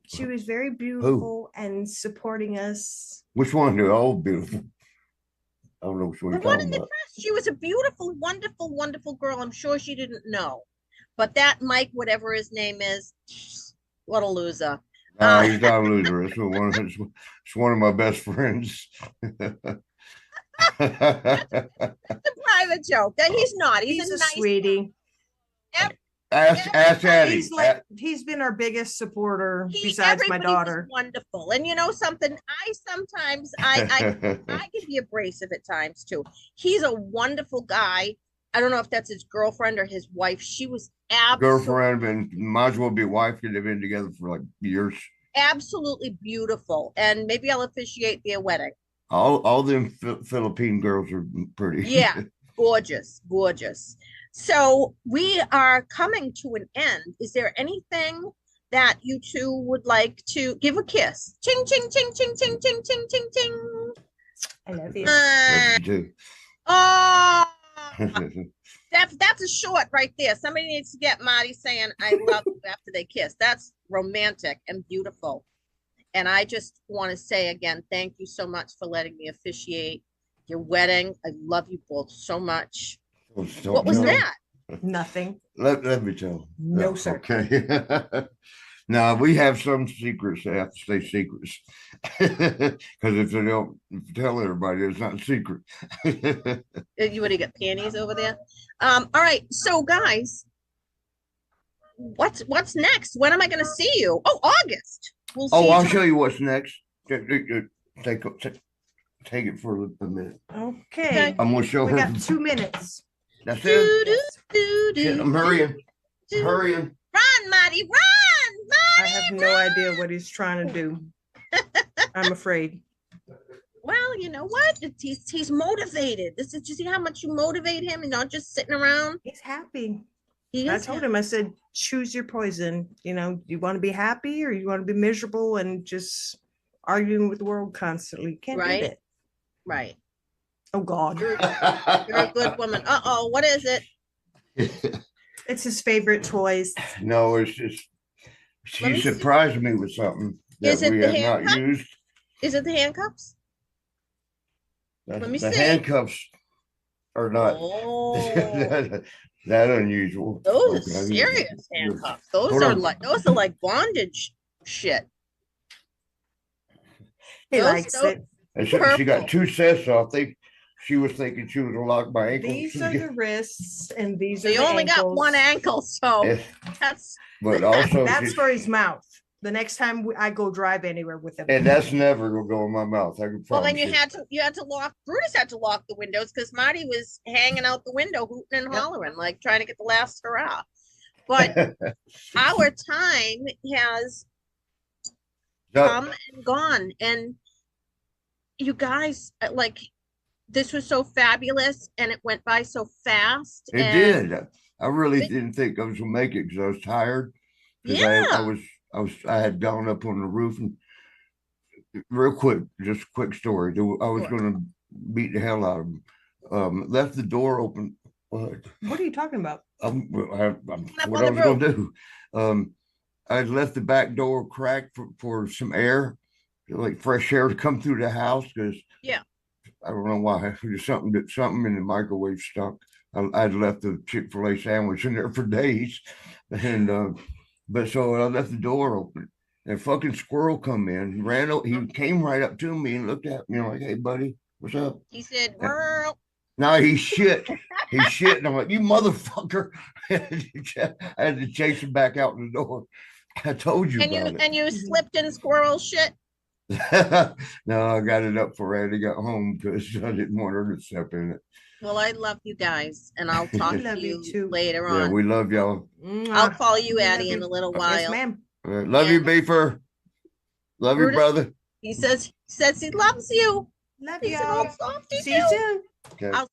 She was very beautiful and supporting us. Which one? They're all beautiful. I don't know which one The you're one in talking the about. dress. She was a beautiful, wonderful, wonderful girl. I'm sure she didn't know. But that Mike, whatever his name is, what a loser. He's not a loser. It's one of my best friends. It's a private joke. That he's not. He's, He's a a nice sweetie. Ask Addie. He's been our biggest supporter He, besides my everybody was daughter. wonderful. And you know something? I can be abrasive at times too. He's a wonderful guy. I don't know if that's his girlfriend or his wife. She was absolutely Girlfriend and might as well be wife. They've been together for like years. absolutely beautiful. And maybe I'll officiate their wedding. All them Philippine girls are pretty. Yeah, gorgeous, gorgeous. So we are coming to an end. Is there anything that you two would like to give a kiss? Ching, ching, ching, ching, ching, ching, ching, ching, ching. I love you. Love you too. Oh, that's a short right there. Somebody needs to get Marty saying I love you after they kiss. That's romantic and beautiful. And I just want to say again, thank you so much for letting me officiate your wedding. I love you both so much. What was that? Nothing. Let me tell. No, sir. Okay. Now we have some secrets that have to stay secrets because if they don't tell everybody, it's not a secret. You would have got panties over there. All right. So guys, what's next? When am I going to see you? Oh, August. We'll see. I'll show you what's next. Take it for a minute. Okay. I'm gonna show We her. got 2 minutes. That's Do, it. do, do, Shit, do, I'm hurrying. do. Hurrying. Run, Marty, run, I Marty. have no idea what he's trying to do. I'm afraid. Well, you know what? He's motivated. This is, you see how much you motivate him and not just sitting around. He's happy. He I is told him, I said, choose your poison. You know, you want to be happy or you want to be miserable and just arguing with the world constantly. Can't Right. do that. right. Oh God. You're a good woman. Uh-oh, what is it? It's his favorite toys. No, it's just Let me she see. surprised me with something that Is it we the have not handcuff? used. Is it the handcuffs? Let me The see. handcuffs are not Oh, that unusual. those Okay, are I mean, serious handcuffs. Those Hold are on. like bondage shit. He Those likes don't- it. And she Purple. got two sets, so I think she was thinking she was gonna lock my ankles. These are the wrists and these So are you the only got ankles. one ankle, so Yeah, that's but also, That's for his mouth. The next time I go drive anywhere with him. and that's never gonna go in my mouth. I can well. promise Then you had to lock. Brutus had to lock the windows because Marty was hanging out the window, hooting and hollering, like trying to get the last hurrah. But our time has No, come and gone, and you guys, like, this was so fabulous, and it went by so fast. it and did. I really It- didn't think I was gonna make it because I was tired. 'Cause Yeah. I had gone up on the roof and real quick, just a quick story. I was Sure. gonna beat the hell out of him. Left the door open. What? What are you talking about? I'm, Up what on I the was gonna do. I had left the back door cracked for some air, like fresh air to come through the house because Yeah. I don't know why. There's something in the microwave stunk. I'd left the Chick-fil-A sandwich in there for days, and but so I left the door open. And fucking squirrel come in, he came right up to me and looked at me like, "Hey, buddy, what's up?" He said, "Well, No, he shit. He shit. And I'm like, "You motherfucker." I had to chase him back out the door. I told you and about you slipped in squirrel shit." it. No, I got it up for Addie got home because I didn't want her to step in it. Well, I love you guys, and I'll talk love to you you too. later Yeah, on. we love y'all. I'll call you Love Addie in you. a little Yes, while. ma'am. All right, love you, Yeah. Beefer. Love you, Brutus? brother. He says he loves you. Love He's an y'all. old softy See you too. soon. Okay. I'll